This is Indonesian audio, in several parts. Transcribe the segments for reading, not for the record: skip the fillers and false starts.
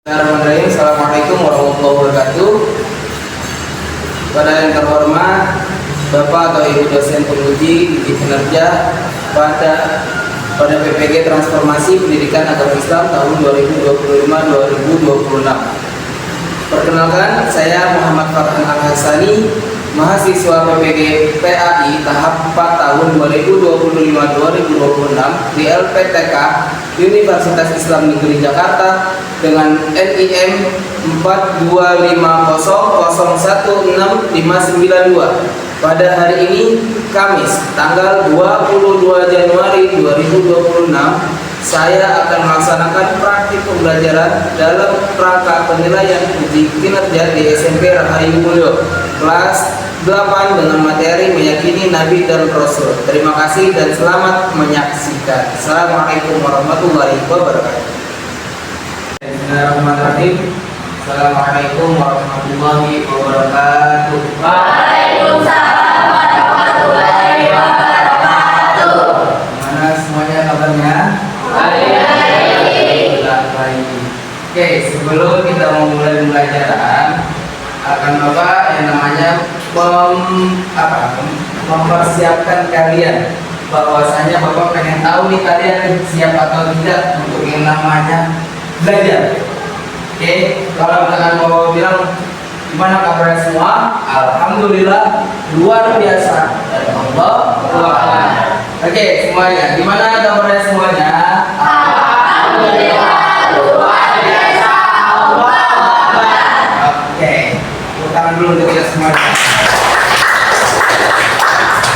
Bismillahirrahmanirrahim. Assalamualaikum warahmatullahi wabarakatuh. Pada yang terhormat Bapak atau Ibu dosen penguji kinerja pada PPG Transformasi Pendidikan Agama Islam tahun 2025-2026. Perkenalkan, saya Muhammad Farhan Al-Hasani, mahasiswa PPG PAI tahap 4 tahun 2025-2026 di LPTK Universitas Islam Negeri Jakarta dengan NIM 42500165592. Pada hari ini, Kamis, tanggal 22 Januari 2026, saya akan melaksanakan praktik pembelajaran dalam rangka penilaian uji kinerja di SMP Rahayu Mulyo kelas 8 dengan materi meyakini Nabi dan Rasul. Terima kasih dan selamat menyaksikan. Assalamualaikum warahmatullahi wabarakatuh. Bismillahirrahmanirrahim. Assalamualaikum warahmatullahi wabarakatuh. Waalaikumsalam warahmatullahi wabarakatuh. Gimana semuanya kabarnya? Baik. Oke, sebelum kita memulai pembelajaran, akan Bapak yang namanya mempersiapkan kalian, bahwasanya Bapak pengen tahu nih kalian siap atau tidak untuk yang namanya belajar. Oke, kalau misalkan Bapak bilang gimana kabarnya semua, alhamdulillah luar biasa dari Allah. Oke, semuanya gimana kabarnya semuanya? Alhamdulillah luar biasa. Oke, tepuk tangan dulu untuk kita semuanya.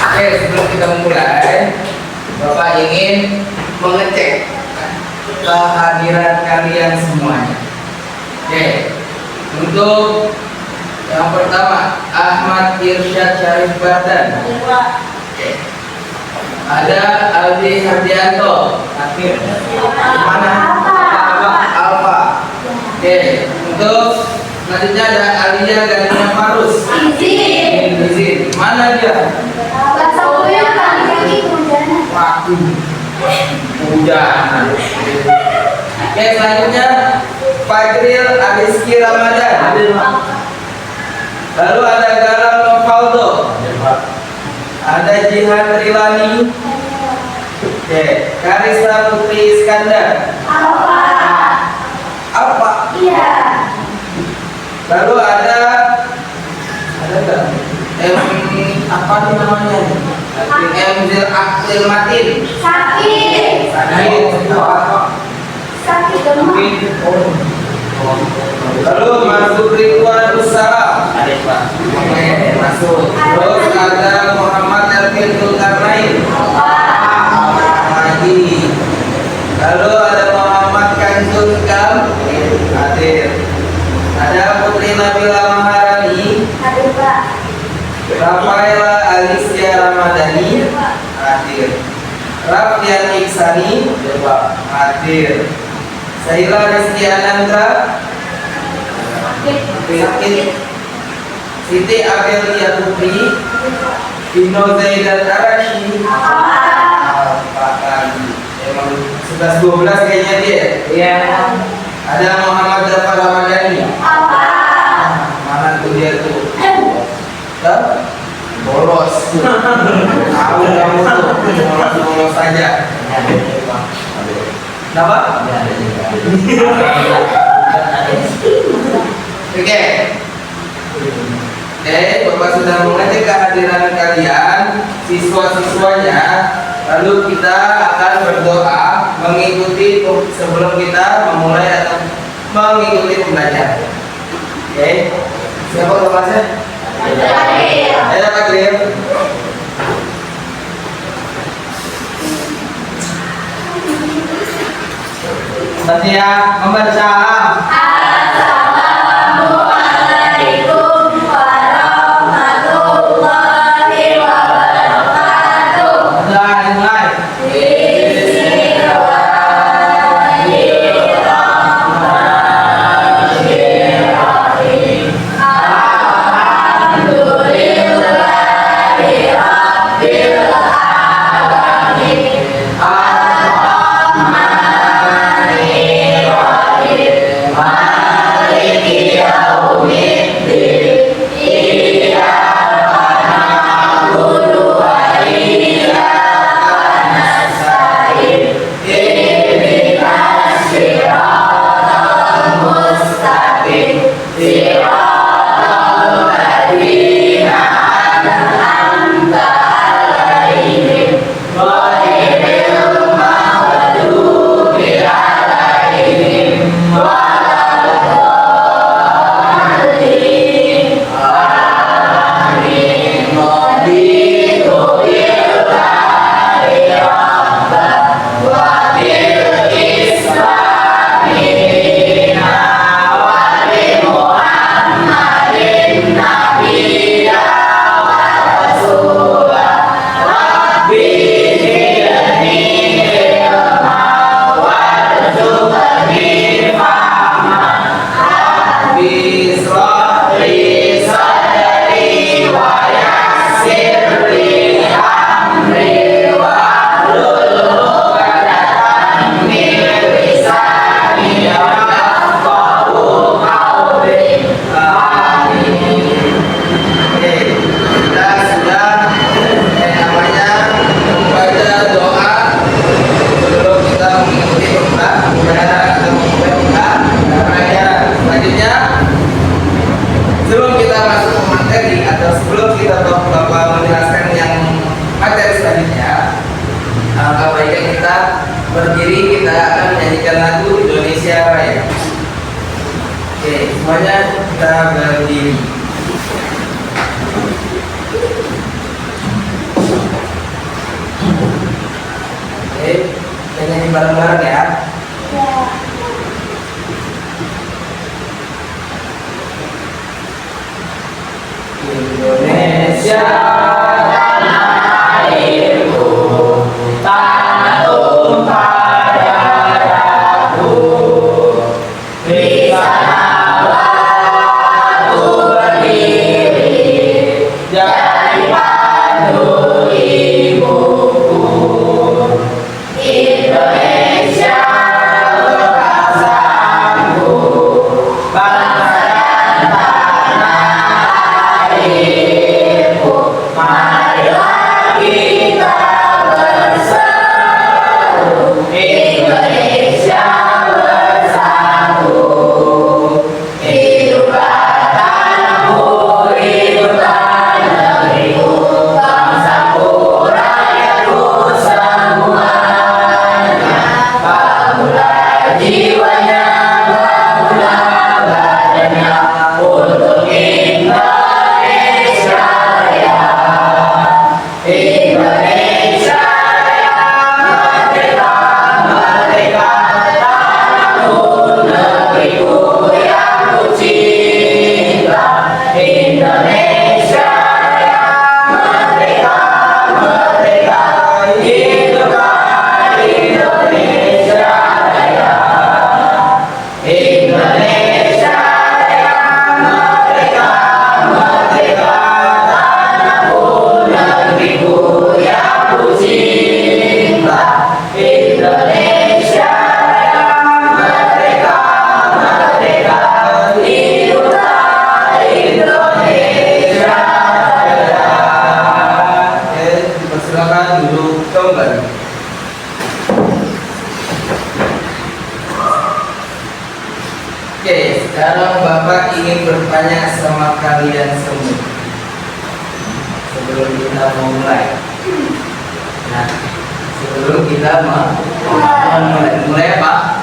Oke, sebelum kita memulai, Bapak ingin mengecek kehadiran kalian semuanya. Oke, untuk yang pertama Ahmad Irsyad Syarif Badan. Oke. Ada Aldi Hardianto. Akhir. Mana? Alfa. Oke. Untuk selanjutnya ada Alia Gania Farus. Izin. Mana dia? Waktu. Hujan. Oke, selanjutnya Fajril Adiski Ramadan. Lalu ada Galang Novaldo. Ada Jihan Rilani. Oke, Karisa Putri Iskandar. Apa? Iya. Lalu ada enggak? Apa nih namanya? Emzil Akil Matin. Sakit. Sakit demam. Lalu masuk Ridwan Salam. Oke, masuk. Terus ada Muhammad Elvin Zulkarnain. Lagi. Lalu ada Muhammad Kanjung Kam. Hadir. Ada Putri Nabila Maharani. Hadir, Pak. Rafaela Alicia Ramadhani. Hadir. Raffian Iksani. Hadir. Saila Rizky Anandra. Siti Abelia Putri. Dino Zaidan Arashi. Pak lagi. Emang 11-12 kayaknya dia. Iya. Ada Muhammad Jafar Ramadhani. Mana tuh dia tuh? Bolos. Tahu kamu tuh bolos saja. Kenapa? Oke. Bapak sudah mengecek kehadiran kalian, siswa-siswanya. Lalu kita akan berdoa mengikuti sebelum kita memulai atau mengikuti pembelajaran. Oke. Siapa kelasnya? Ayo Pak Grim. Setia membaca. Assalamualaikum warahmatullahi wabarakatuh. Mulai. Bismillahirrahmanirrahim. Alhamdulillahi rabbil alamin. Ar-Rahmanir Rahim. gimana kita membuka pelajaran selanjutnya. Sebelum kita masuk ke materi atau sebelum kita Bapak menjelaskan yang materi selanjutnya, alangkah baiknya kita berdiri, kita akan menyanyikan lagu Indonesia Raya. Oke, semuanya kita berdiri. Oke, kita nyanyi bareng-bareng ya. Indonesia tanah airku, tanah tumpah darahku, di sanalah aku berdiri, jadi pandu ibuku. Indonesia bangsaku, bangsa dan tanah airku, marilah kita berseru, Indonesia bersatu. Hiduplah tanahku, hiduplah negeriku, bangsaku, rakyatku semuanya. Bangunlah jiwanya, bangunlah badannya untuk Indonesia Raya. Indonesia Raya, merdeka, merdeka, tanahku, negeriku yang ku cinta. Indonesia Raya, merdeka, merdeka, hiduplah Indonesia Raya. Indonesia Raya, merdeka, merdeka, tanahku, negeriku yang ku cinta. Indonesia Raya, merdeka, merdeka, hiduplah Indonesia Raya. Oke, dipersilakan duduk kembali. Oke, sekarang Bapak ingin bertanya sama kalian semua sebelum kita memulai. Nah, sebelum kita mulai apa?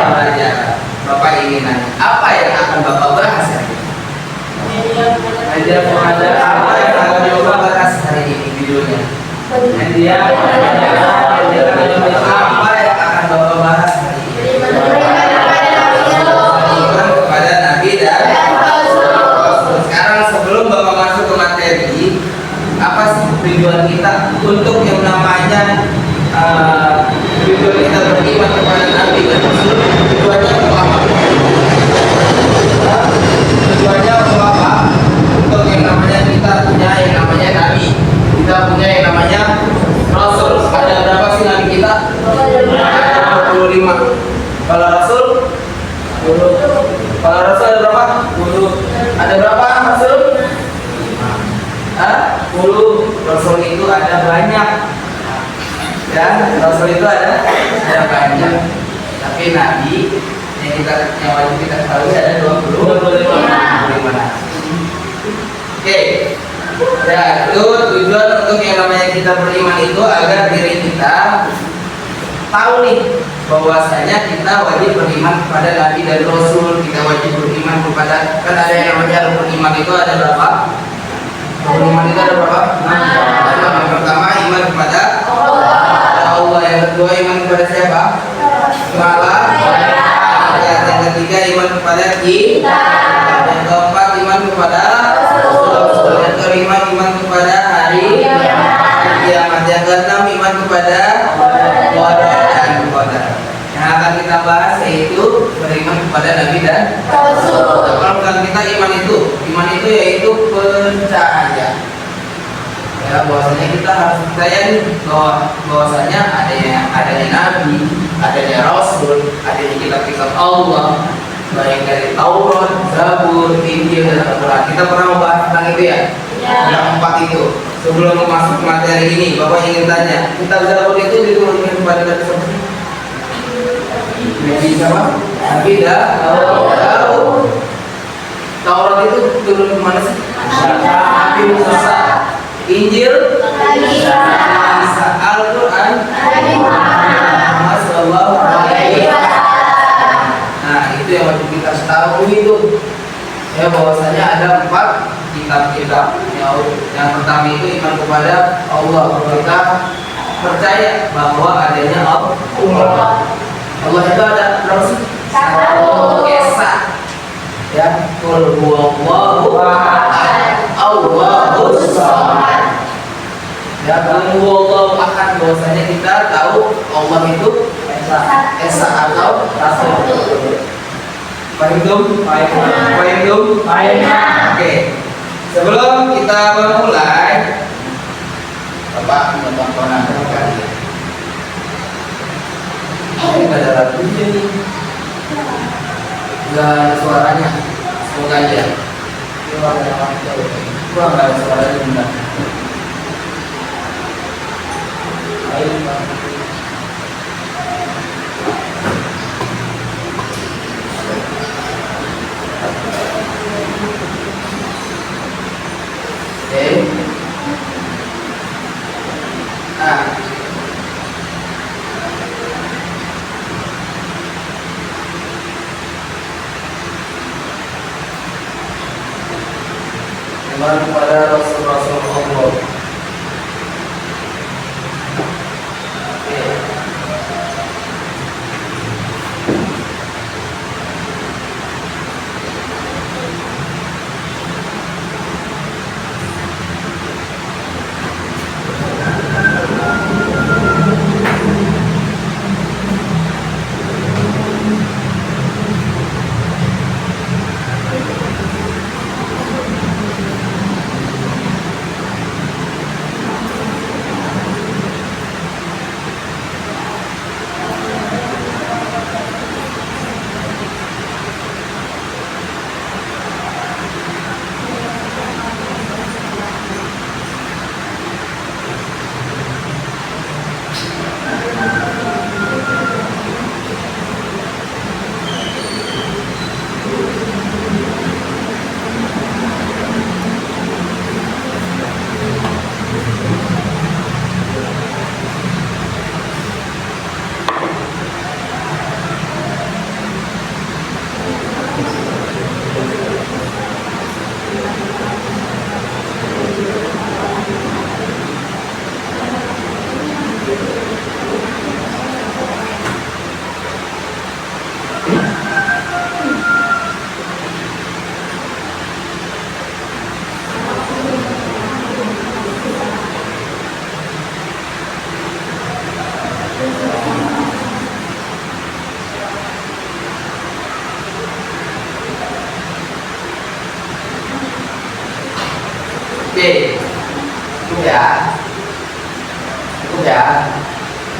Pelajaran. Bapak ingin nanya, apa yang akan Bapak bahas hari ini? Media pengajaran apa yang akan Bapak bahas hari ini videonya? Media apa yang akan Bapak bahas hari ini? Iman kepada Nabi dan Rasul. Sekarang sebelum Bapak masuk ke materi, apa sih tujuan kita untuk yang namanya tujuan kita beriman kepada Nabi dan Rasul? Tujuannya untuk apa? Tujuannya untuk apa? Untuk yang namanya kita punya yang namanya Nabi, kita punya yang namanya Rasul. Ada berapa sih Nabi kita? Ada 25. Kalau Rasul? 10. Kalau Rasul ada berapa? 10. Ada berapa Rasul? 10. Rasul itu ada banyak. Ya, Rasul itu ada banyak. Tapi Nabi yang wajib kita ketahui ada 25. Oke. Ya, itu tujuan untuk yang namanya kita beriman itu agar diri kita tahu nih bahwasanya kita wajib beriman kepada Nabi dan Rasul. Kita wajib beriman kepada, kan ada yang namanya rukun iman itu ada berapa? Rukun iman itu ada berapa? Yang pertama iman kepada Allah, yang kedua iman kepada siapa? Malah. Yang ketiga iman kepada kita. Yang keempat iman kepada Rasul. Yang kelima iman kepada hari kiamat. Yang keenam iman kepada qadar dan qadar. Yang akan kita bahas yaitu beriman kepada Nabi dan Rasul. Kalau bukan kita iman itu yaitu percaya. Ya, bahwasanya kita harus percaya nih bahwasanya adanya Nabi, adanya Rasul, adanya kitab-kitab Allah, baik dari Taurat, Zabur, Injil dan Al-Quran. Kita pernah membahas tentang itu ya? Yang 4 itu. Sebelum masuk ke materi ini, Bapak ingin tanya, kitab Zabur itu diturunkan kepada Nabi siapa? Nabi siapa? Nabi Daud. Taurat itu turun kemana sih? Nabi Musa. Injil Nabi Isa. Al-Quran Nabi Muhammad. Sallallahu Alaihi Wasallam. Nah, itu yang wajib kita tahu itu. Ya, bahwasanya ada 4 kitab-kitab. Yang pertama itu iman kepada Allah. Kita percaya bahwa adanya Allah. Allah itu ada berapa sih? Satu. Esa. Ya, qul huwallahu ahad. Allahus samad. Ya, qul huwallahu ahad, bahwasanya kita tahu Allah itu Esa atau satu. Paham? Oke. Sebelum kita memulai, Bapak menonton kalian. Ini nggak ada lagunya nih, nggak ada suaranya. Semoga aja. Gua nggak ada suaranya benar. Oke. Nah, iman kepada Rasul-Rasul Allah. Oke. Oke, cukup ya, cukup ya,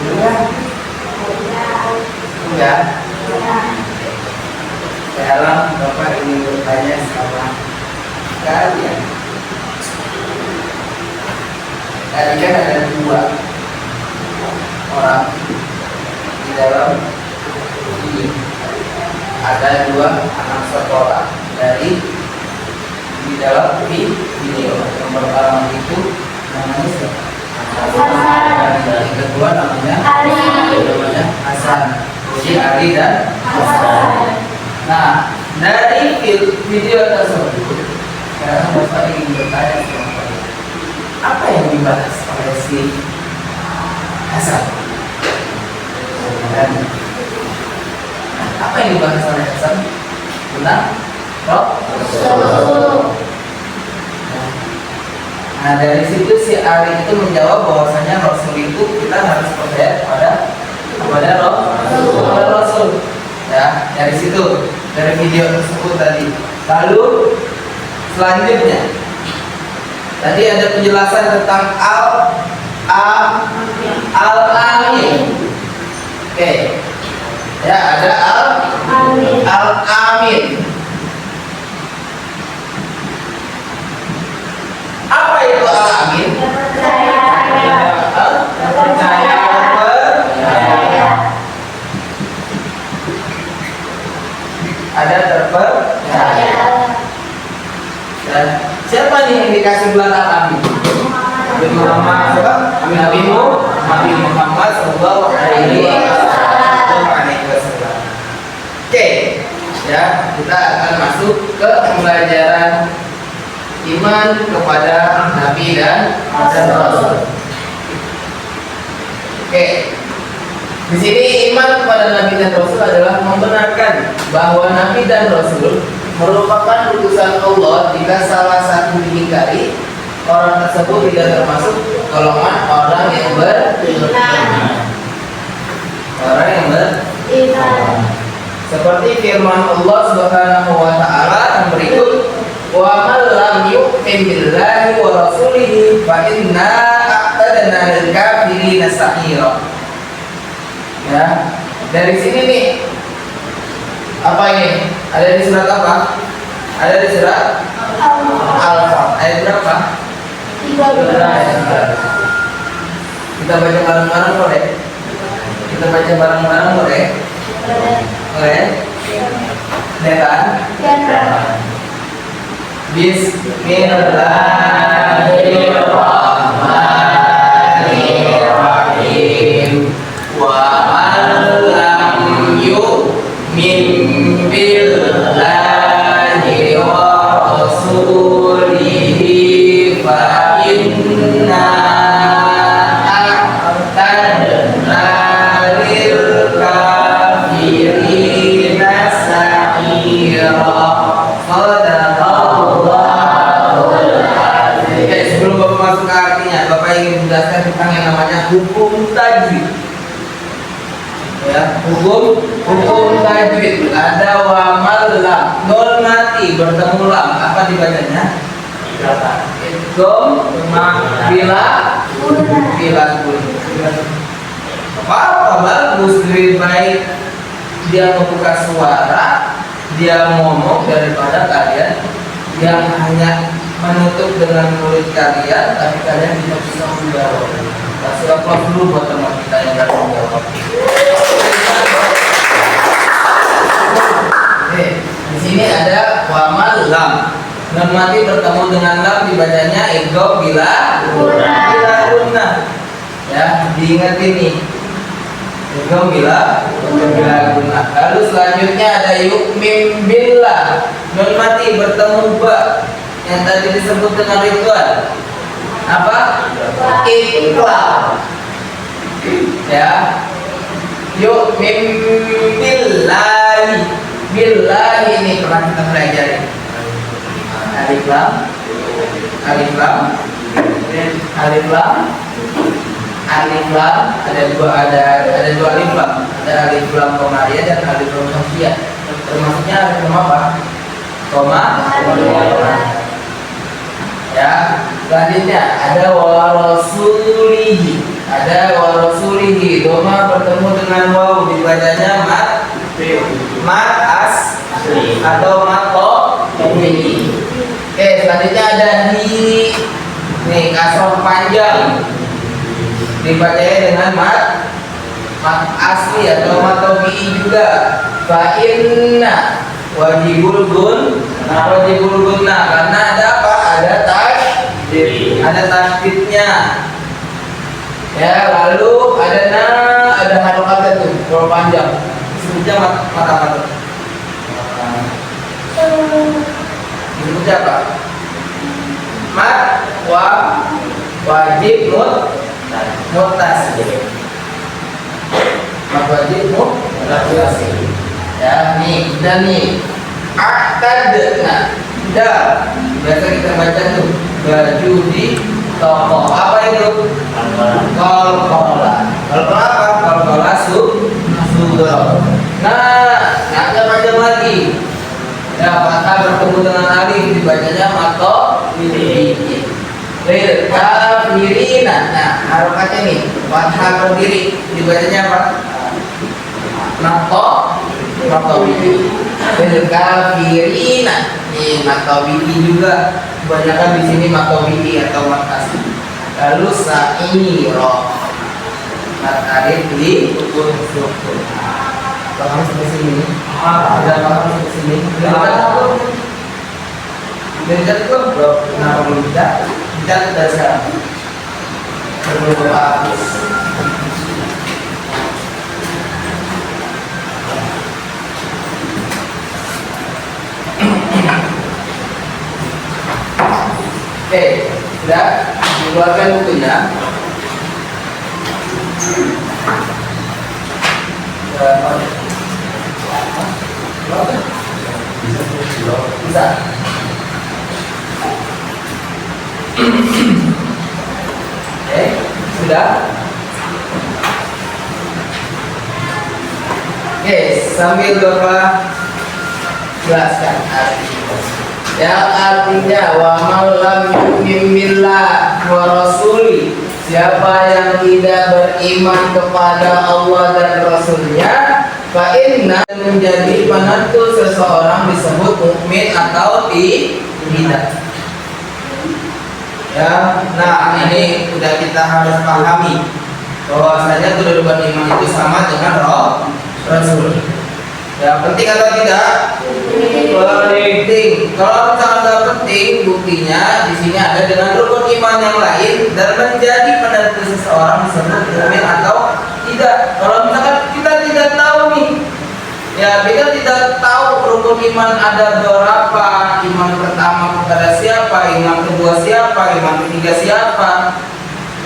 cukup ya, cukup ya. Sekarang Bapak ingin bertanya sama kalian. Tadi kan ada 2 orang di dalam ini. Ada 2 anak sekolah dari di dalam video. Yang pertama itu namanya siapa? Hasan. Yang kedua namanya Ali. namanya Hasan. Jadi Ali dan Hasan. Nah, dari video tersebut sekarang Bapak ingin bertanya sama kalian, apa yang dibahas oleh si Hasan? Dan apa yang dibahas oleh Hasan tentang Rasul? Nah, dari situ si Ali itu menjawab bahwasanya Rasul itu kita harus percaya kepada Rasul. Ya, dari situ, dari video tersebut tadi. Lalu selanjutnya tadi ada penjelasan tentang Al-Amin. Oke. Ya, ada Al-Amin. Apa itu Al-Amin? ada terpercaya. Dan siapa nih yang dikasih gelar Nabi? Nabi Muhammad siapa? Nabi Muhammad sallallahu alaihi wasallam. Oke, ya kita akan masuk ke pembelajaran iman kepada Nabi dan Rasul. Oke, di sini iman kepada Nabi dan Rasul adalah membenarkan bahwa Nabi dan Rasul merupakan utusan Allah. Jika salah satu diingkari, orang tersebut tidak termasuk golongan orang yang beriman. Orang yang beriman. Seperti firman Allah Subhanahu wa taala yang berikut, "Wa man lam yu'min billahi wa rasulihi fa inna a'tadna lil kafirina sa'ira." Ya, dari sini nih apa ini? Ada di surat apa? Ada di surat Al-Fatihah. Ayat berapa? 13. Kita baca bareng-bareng boleh? Kita baca bareng-bareng boleh? Boleh? Ya kan? Bismillahirrahmanirrahim. Wa man lam yu'min billahi wa rasulihi fa inna a'tadna lil kafirina sa'ira. Sebelum Bapak masuk ke artinya, Bapak ingin menjelaskan tentang yang namanya hukum tajwid. Ya, hukum tajwid ada wamal lam, nol mati bertemu lam, apa dibacanya? Idgham bila apa bagus, lebih baik dia membuka suara, dia ngomong daripada kalian yang hanya menutup dengan mulut kalian, tapi kalian tidak bisa menjawab. Kasih aplaus dulu buat teman kita yang tidak menjawab. Oke, di sini ada wamal lam. Nun mati bertemu dengan lam dibacanya idgham bila guna. Ya, diingetin nih. Idgham bila guna. Lalu selanjutnya ada yu'min billah. Nun mati bertemu ba yang tadi disebut dengan Ridwan. Apa? Iqlal. Ya. Yu'min billahi. Billahi ini pernah kita pelajari. Alif lam, alif lam, alif lam, alif lam. Ada dua alif lam. Ada alif lam komariah dan alif lam khafiyah. Termasuknya alif lam apa? Koma. Ya, selanjutnya ada warasulihi. Ada warasulihi. Doma bertemu dengan waw dibacanya mat as atau mato. Oke, selanjutnya ada di nih kasroh panjang dibacanya dengan mat asli atau matobi juga. Fa inna wajibul guna karena ada apa? Ada tasdidnya. Ya, lalu ada harokatnya tuh kalau panjang disebutnya mata disebutnya apa? Wajib mutasil. Wajib mutasil. Ya, nih, dan nih aktadna. Biasa kita baca tuh baju di toko. Apa itu? Kolkola. Kolkola apa? Kolkola sudro. Nah, ada macam lagi. Ya, mata bertemu dengan alif dibacanya mato bihi. Lil kafirina. Nah, harokatnya nih fathah berdiri dibacanya apa? Mato bihi. Lil kafirina. Nih mato bihi juga. Kebanyakan di sini mato bihi atau matas. Lalu sa'iro. Alif di sukun. Paham sampai sini? Sudah paham sampai sini? Berikan itu belum? Kenapa belum bisa? Bisa kita sekarang. Sebelum Bapak habis. Oke, sudah dikeluarkan bukunya. Bisa. Oke, sudah. Oke, sambil Bapak jelaskan yang artinya wa malam yu'min billah wa rasuli, siapa yang tidak beriman kepada Allah dan Rasulnya, fa inna menjadi penentu seseorang disebut mukmin atau tidak. Ya, nah ini sudah kita harus pahami bahwasanya kedudukan iman itu sama dengan Rasul. Ya, penting atau tidak? Penting. Kalau misalnya nggak penting, buktinya di sini ada dengan rukun iman yang lain dan menjadi penentu seseorang disebut mukmin atau tidak. Kalau misalkan kita tidak tahu nih, ya kita tidak tahu rukun iman ada berapa, iman pertama kepada siapa, iman kedua siapa, iman ketiga siapa,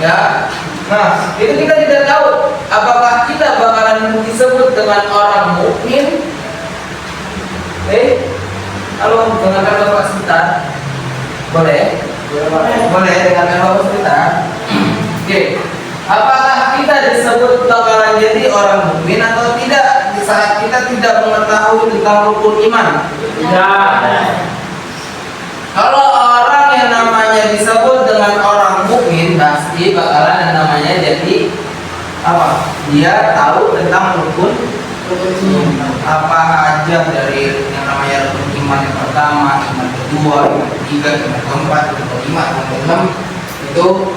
ya. Nah, itu kita tidak tahu apakah kita bakalan disebut dengan orang mukmin. Halo, dengarkan Bapak sebentar. Boleh? Boleh dengarkan Bapak sebentar. Oke. Apakah kita disebut bakalan jadi orang mukmin atau tidak di saat kita tidak mengetahui tentang rukun iman? Tidak. Kalau orang yang namanya disebut dengan orang mukmin, pasti bakalan yang namanya jadi apa? Dia tahu tentang rukun iman. Apa aja dari yang namanya rukun iman yang pertama, iman kedua, iman ketiga, iman keempat, iman kelima, iman keenam, itu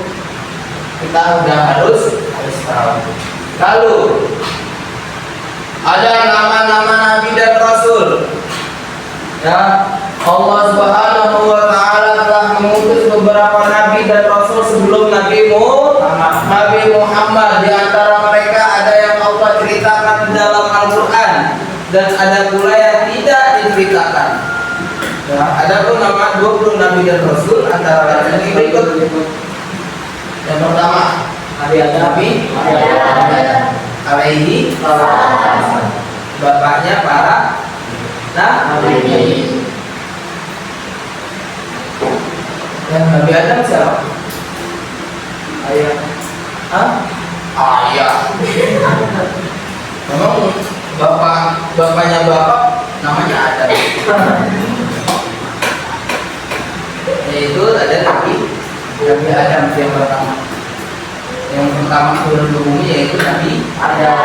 kita udah harus tahu. Lalu ada nama-nama nabi dan rasul. Ya, Allah Subhanahu wa taala telah mengutus beberapa nabi dan rasul sebelum Nabi Muhammad. Di antara mereka ada yang Allah ceritakan di dalam Al-Qur'an dan ada pula yang tidak diceritakan. Ya, ada pun nama 20 nabi dan rasul antara lain yang berikut. Yang pertama, Nabi Adam alaihi salam. Bapaknya para nabi. Dan Nabi Adam siapa? Ayah. Ayah. Memang bapaknya bapak namanya Adam. Yaitu ada Nabi Adam yang pertama. Yang pertama turun ke bumi yaitu Nabi Adam.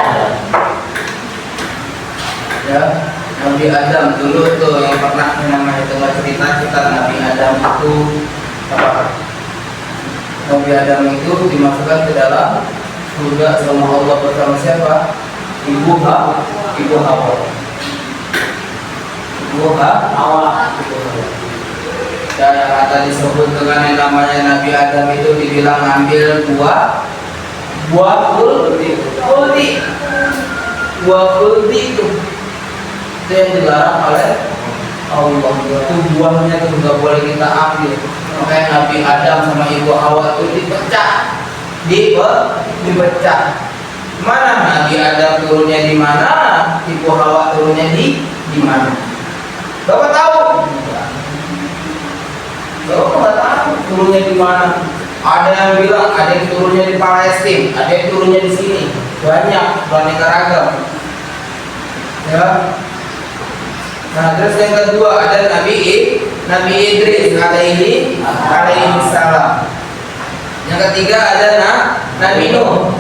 Ya, Nabi Adam dulu tuh yang pernah namanya dengar cerita Nabi Adam itu apa? Nabi Adam itu dimasukkan ke dalam surga sama Allah bersama siapa? Ibu Hawa. Dan yang kata disebut dengan yang namanya Nabi Adam itu dibilang ambil buah kulti itu yang dilarang oleh Allah. Itu buahnya itu nggak boleh kita ambil. Makanya Nabi Adam sama Ibu Hawa itu dipecah. Mana Nabi Adam turunnya di mana? Ibu Hawa turunnya di mana? Bapak tahu? Bapak nggak tahu turunnya di mana. Ada yang bilang ada yang turunnya di Palestina, ada yang turunnya di sini. Banyak, beraneka ragam. Ya. Nah, terus yang kedua ada Nabi Idris alaihi salam. Yang ketiga ada Nabi Nuh.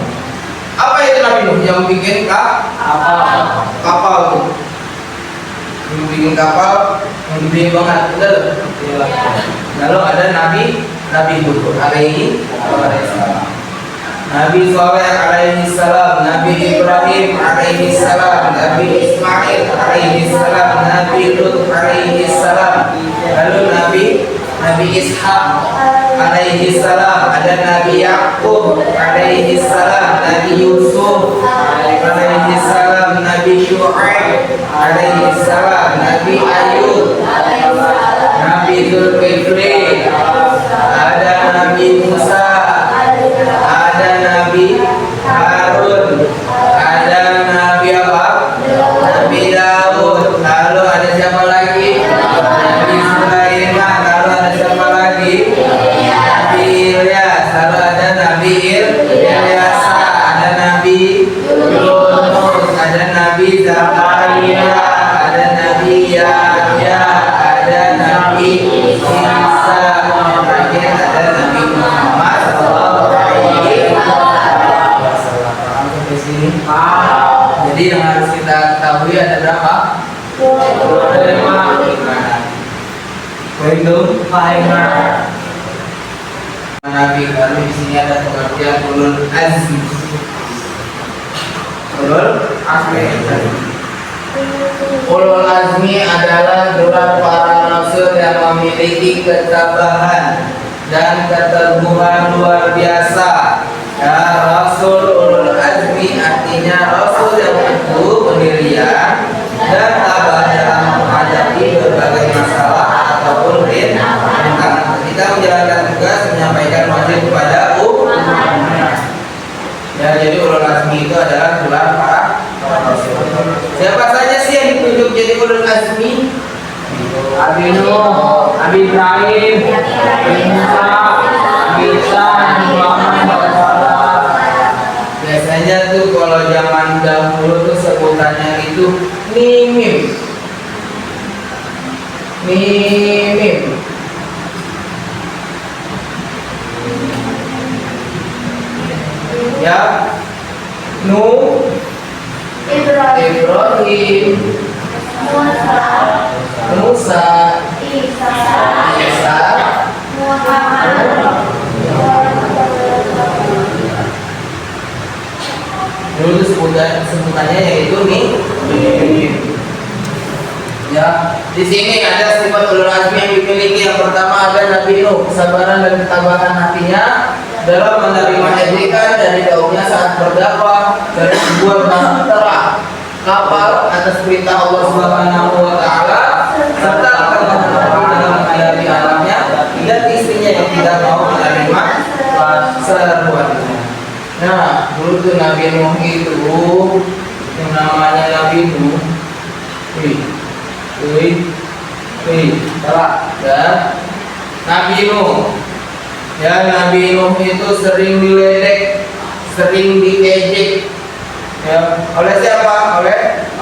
Apa itu Nabi Nuh? Yang bikin kapal tuh. Yang bikin kapal, yang gede banget, betul? Lalu ada Nabi Hud alaihi salam. Nabi Saleh alaihi salam, Nabi Ibrahim alaihi salam, Nabi Ismail alaihi salam, Nabi Lut alaihi salam. Lalu Nabi Ishaq alaihi salam, ada Nabi Yakub alaihi salam, Nabi Yusuf alaihi salam, Nabi Syuaib alaihi salam, Nabi Ayub, Nabi Zulkifli, ada Nabi Musa, ada Nabi Harun, ada Nabi apa? Nabi Daud. Lalu ada siapa lagi? Nabi Sulaiman. Lalu ada siapa lagi? Nabi Ilyas. Lalu ada Nabi Ilyas. Ada Nabi Yunus. Ada Nabi Zakaria. Ada Nabi Yahya. Ada Nabi Isa. Terakhir ada Nabi Muhammad sallallahu alaihi wasallam. Sampai sini. Jadi yang harus kita ketahui ada berapa? Ada 5. Nabi baru di sini ada pengertian ulul azmi. Ulul azmi. Ulul azmi adalah gelar para rasul yang memiliki ketabahan dan keteguhan luar biasa. Ya, rasul ulul azmi artinya rasul yang teguh pendirian dan tabah dalam menghadapi berbagai masalah ataupun rintangan ketika menjalankan tugas menyampaikan wajib kepada umat. Ya, jadi ulul azmi itu adalah gelar para rasul. Siapa saja sih yang ditunjuk jadi ulul azmi? Nabi Nuh, Nabi Ibrahim, Nabi Musa, Nabi Isa, Nabi Muhammad. Biasanya tuh kalau zaman dahulu tuh sebutannya itu mimim. Ya, Nuh, Ibrahim, Musa, Isa, dulu sebutannya yaitu mimim. Ya, di sini ada sifat ulul azmi yang dimiliki. Yang pertama ada Nabi Nuh, kesabaran dan ketabahan hatinya dalam menerima ejekan dari kaumnya saat berdakwah dari sebuah bahtera kapal atas perintah Allah Subhanahu wa taala serta ketabahan dalam menghadapi alamnya dan istrinya yang tidak mau menerima seruannya. Nah, dulu tuh Nabi Nuh itu yang namanya Nabi Nuh. Salah. Dan Nabi Nuh. Ya, Nabi Nuh itu sering diledek, sering diejek. Ya, oleh siapa?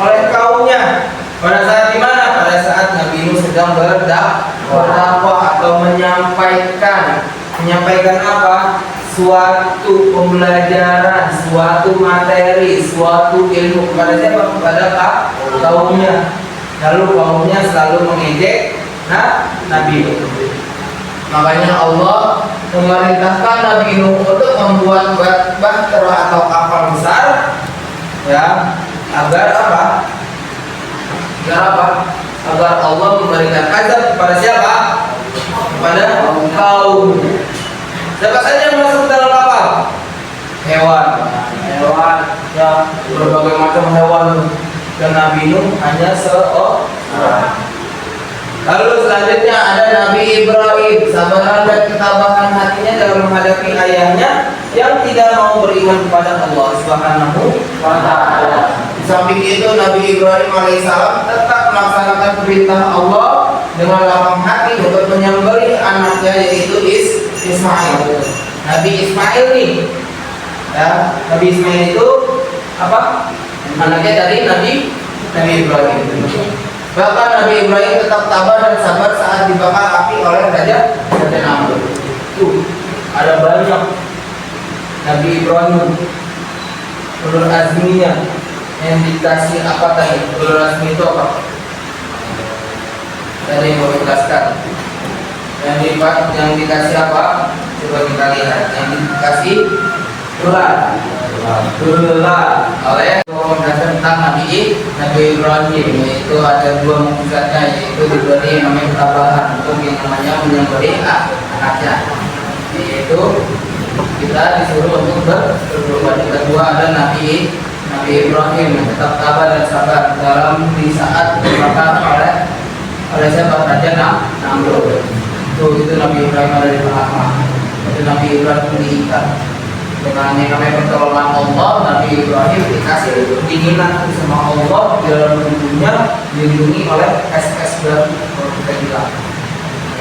Oleh kaumnya. Pada saat dimana? Pada saat Nabi Nuh sedang berdakwah atau menyampaikan apa? Suatu pembelajaran, suatu materi, suatu ilmu kepada siapa? Kepada kaumnya. Lalu kaumnya selalu mengejek Nabi Nuh. Makanya Allah memerintahkan Nabi Nuh untuk membuat bahtera atau kapal besar, ya, agar apa? Agar Allah memberikan azab kepada siapa? Kepada kaum. Siapa saja yang masuk dalam kapal? Hewan, ya, berbagai macam hewan. Dan Nabi Nuh hanya seorang. Lalu selanjutnya ada Nabi Ibrahim, kesabaran dan ketabahan hatinya dalam menghadapi ayahnya yang tidak mau beriman kepada Allah Subhanahu wa taala. Di samping itu Nabi Ibrahim alaihissalam tetap melaksanakan perintah Allah dengan lapang hati untuk menyembelih anaknya yaitu Ismail. Nabi Ismail nih, ya, Nabi Ismail itu apa? Anaknya dari Nabi Ibrahim. Bahkan Nabi Ibrahim tetap tabah dan sabar saat dibakar api oleh Raja Namrud. Tuh, ada banyak Nabi Ibrahim ulul azminya yang dikasih apa tadi? Ulul azmi itu apa? Tadi yang mau jelaskan. Yang dikasih apa? Coba kita lihat. Yang dikasih oleh pembahasan tentang Nabi Ibrahim, yaitu ada dua mukjizatnya, yaitu diberi namanya ketabahan untuk yang namanya menyembelih anaknya, yaitu kita disuruh untuk berkorban. Kedua ada Nabi Ibrahim yang tetap tabah dan sabar dalam di saat terbakar oleh siapa Raja Namrud. Itu Nabi Ibrahim ada di tengah-tengah. Itu Nabi Ibrahim diikat dengan yang namanya pertolongan Allah. Nabi Ibrahim dikasih keinginan sama Allah dalam tubuhnya, dilindungi oleh SS baru kalau kita bilang.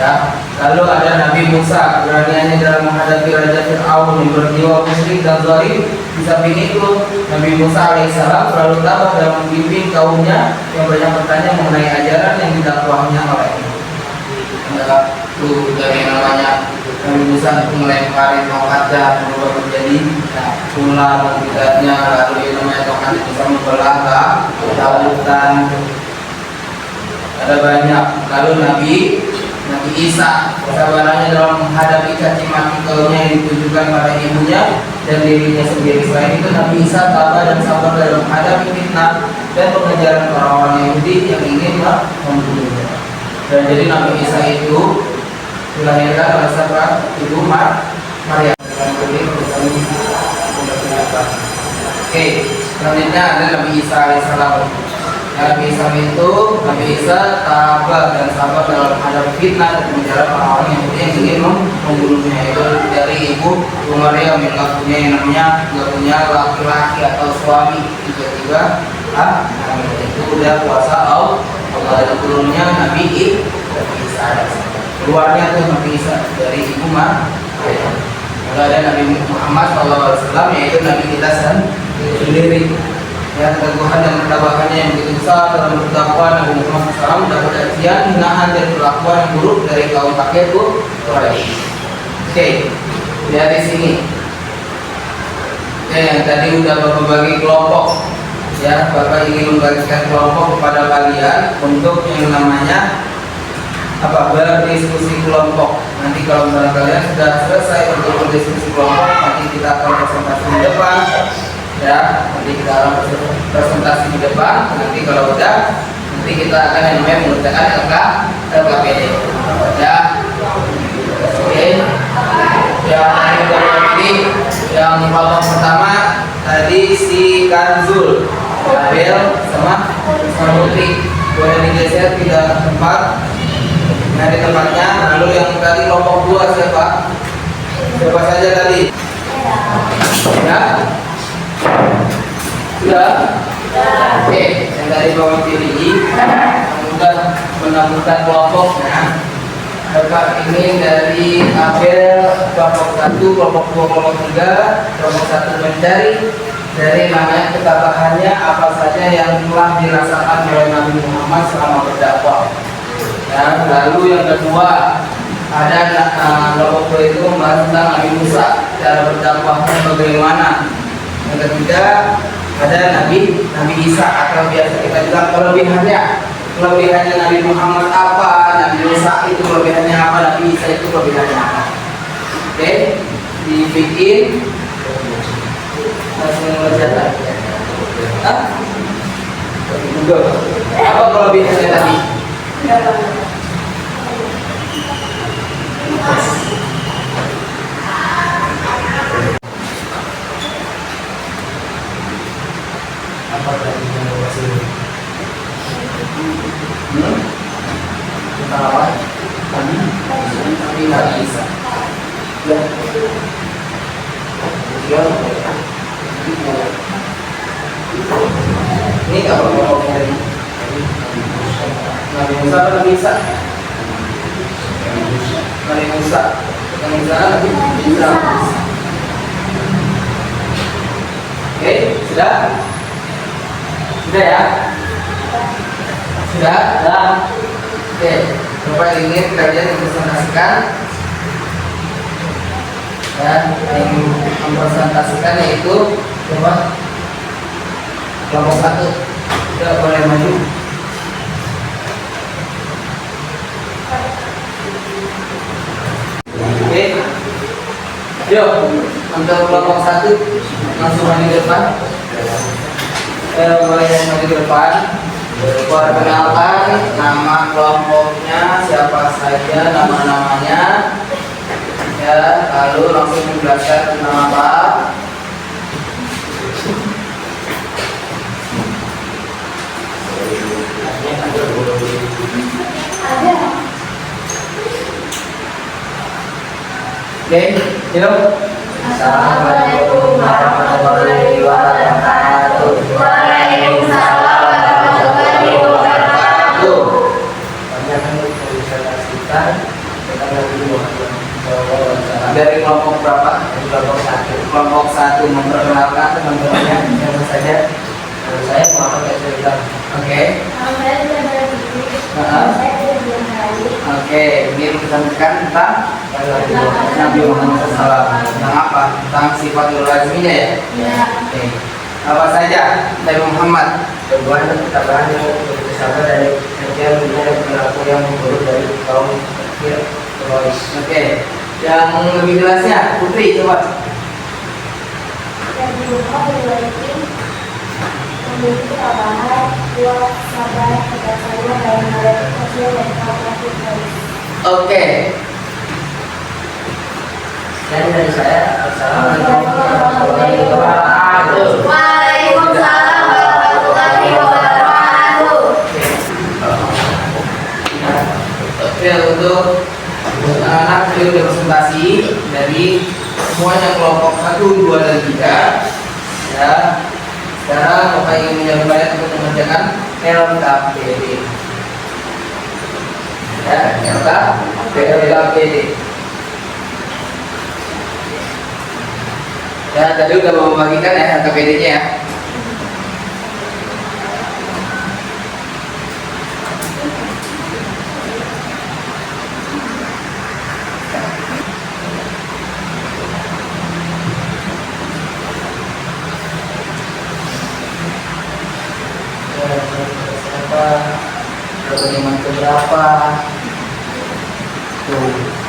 Ya. Lalu ada Nabi Musa, keberaniannya dalam menghadapi Raja Fir'aun yang berjiwa musyrik dan zalim. Di samping itu Nabi Musa alaihissalam selalu tabah dalam membimbing kaumnya yang banyak bertanya mengenai ajaran yang didakwahnya olehnya. Itu dari namanya Nabi Musa itu melempari tongkatnya berubah menjadi ular dan bidatnya. Lalu yang namanya tongkat itu bisa membelah lautan. Ada banyak. Lalu Nabi Isa, kesabarannya dalam menghadapi caci maki kaumnya yang ditujukan pada ibunya dan dirinya sendiri. Selain itu Nabi Isa tabah dan sabar dalam menghadapi fitnah dan pengejaran orang-orang Yahudi yang ingin membunuhnya. Dan jadi Nabi Isa itu dilahirkan oleh siapa? Ibu Maryam. Oke, selanjutnya ada Nabi Isa alaihissalam. Nabi Isa tabah dan sabar dalam menghadapi fitnah dan pengejaran orang-orang yang ingin membunuhnya. Itu dari ibu Maryam yang nggak punya laki-laki atau suami, tiba-tiba itu udah kuasa Allah. Ada turunnya Nabi Isa. Keluarnya tuh Nabi Isa dari ibu Maryam. Lalu ada Nabi Muhammad SAW, yaitu Nabi kita sendiri. Ya, keteguhan dan ketabahannya yang begitu besar dalam berdakwah. Nabi Muhammad SAW dapat ajian, hinaan dan perlakuan yang buruk dari kaum kafir Quraisy. Oke, dari sini. Yang tadi udah Bapak bagi kelompok. Ya, Bapak ingin membagikan kelompok kepada kalian untuk yang namanya berdiskusi kelompok. Nanti kalau misalnya kalian sudah selesai untuk berdiskusi kelompok, nanti kita akan presentasi di depan. Ya, nanti kita akan presentasi di depan. Nanti kalau udah, nanti kita akan yang namanya mengerjakan LKPD. Ya, oke. Yang kelompok pertama tadi si Kanzul, Abel sama Putri. Boleh digeser pindah tempat. Dari tempatnya. Lalu yang tadi kelompok 2 siapa? Siapa saja tadi? Ya? Sudah? Oke, yang tadi Bapak pilih sudah menemukan kelompoknya. Bapak ini dari Abel kelompok 1, kelompok 2, kelompok 3. Kelompok 1 mencari dari namanya ketabahannya apa saja yang telah dirasakan oleh Nabi Muhammad selama berdakwah. Ya, lalu yang kedua ada kelompok itu membahas tentang Nabi Musa, cara berdakwahnya bagaimana. Yang ketiga ada Nabi Isa atau biasa kita bilang kelebihannya Nabi Muhammad apa, Nabi Musa itu kelebihannya apa, Nabi Isa itu kelebihannya apa. Oke, dibikin langsung mencatat. Apa kelebihannya tadi? Apa tadi yang berhasil? Apa? Nabi Isa. Ini apa kelompoknya tadi? Nabi Musa atau Nabi Isa? Nabi Musa. Yang Musa Nabi Isa. Oke, sudah? Sudah ya? Sudah? Sudah. Oke, Bapak ingin kalian mempresentasikan ya, yang mempresentasikan yaitu coba kelompok 1. Sudah boleh maju. Oke, yuk. Untuk kelompok 1 langsung maju ke depan. Boleh maju ke depan. Perkenalkan nama kelompoknya, siapa saja nama-namanya. Ya, lalu langsung menjelaskan tentang apa. Oke, yuk. Assalamualaikum warahmatullahi wabarakatuh. Waalaikumsalam warahmatullahi wabarakatuh. Dari kelompok berapa? Kelompok 1 memperkenalkan teman-temannya siapa saja. Saya Muhammad Esra. Oke. Oke, ingin menjelaskan tentang Nabi Muhammad SAW. Tentang apa? Tentang sifatul lazimnya ya? Oke. Apa saja Nabi Muhammad? Tujuan dan ketabahan yang bersabar dari setiap dunia dan perilaku yang buruk dari kaum kafir Quraisy. Oke. Yang lebih jelasnya, Putri coba. Memiliki ketabahan, kuat, sabar, kebiasaan dalam menghadapi kecil dan kafir Quraisy. Oke. Dan dari saya, Assalamualaikum warahmatullahi wabarakatuh. Waalaikumsalam warahmatullahi wabarakatuh. Oke, untuk anak-anak video udah presentasi dari semuanya kelompok 1, 2, dan 3. Ya. Sekarang Bapak ingin menyampaikan untuk mengerjakan LKPD. Ya, LKPD. Ya, tadi udah mau membagikan ya LKPD-nya ya. Bagaimana berapa? Tuh.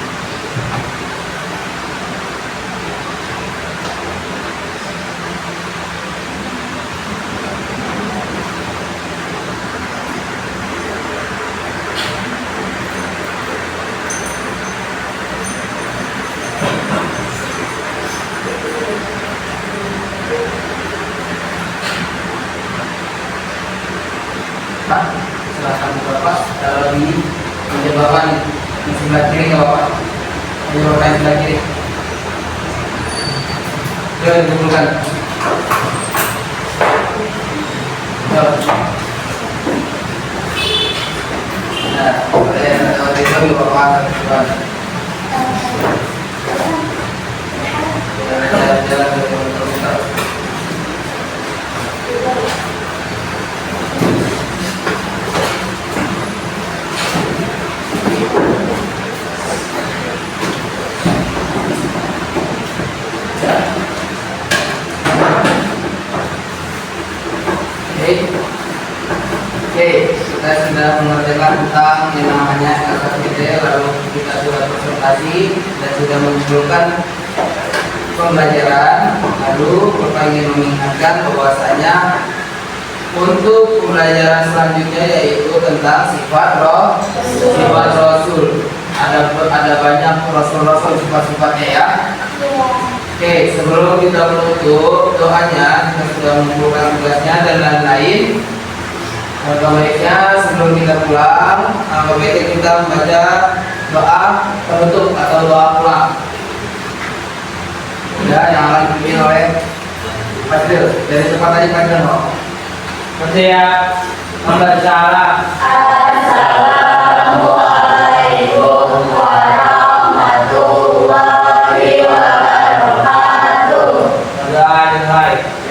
Pak, silakan Bapak taruh di meja Bapak nih, di sebelah kiri nggak Bapak? Meja Bapak yang sebelah kiri. Yuk dikumpulkan. Yuk. Nah, boleh taruh di sini Bapak akan jalan terus. Oke, kita sudah mengerjakan tentang yang namanya LKPD, lalu kita sudah presentasi dan sudah mengumpulkan pembelajaran. Lalu Bapak ingin mengingatkan bahwasanya untuk pembelajaran selanjutnya yaitu tentang sifat Rasul. Ada banyak Rasul sifat-sifatnya ya. Oke, sebelum kita menutup doanya, kita sudah mengumpulkan tugasnya dan lain-lain. Baiknya sebelum kita pulang, baiknya kita membaca doa penutup atau doa pulang. Ya, yang akan dipimpin oleh Fadil. Dari tempat tadi Fadil mau. Saya membaca Assalamualaikum warahmatullahi wabarakatuh.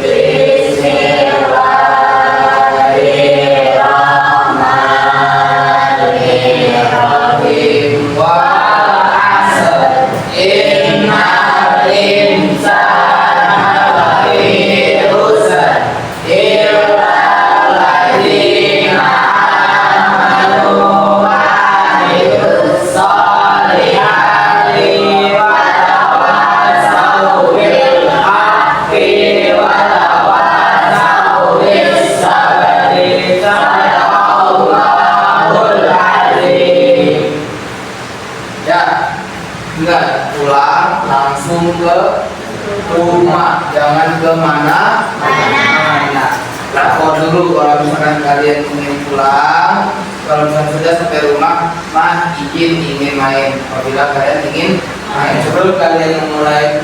Bismillahirrahmanirrahim. Wal 'asr. Innal insana lafi khusr illa alladzina rumah, jangan kemana-mana. Lapor dulu kalau misalkan kalian ingin pulang. Kalau misalkan sudah sampai rumah, ingin main. Apabila kalian ingin main, sebelum kalian mulai,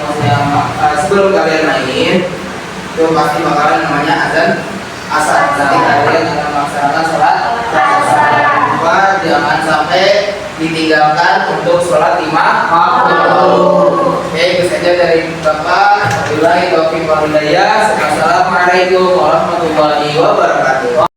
sebelum kalian main, itu pasti bakalan namanya azan asar. Nanti kalian akan melaksanakan sholat asar. Jangan sampai ditinggalkan untuk sholat lima waktu. Oke, itu saja dari Bapak. Wabillahi taufiq wal hidayah. Assalamualaikum warahmatullahi wabarakatuh.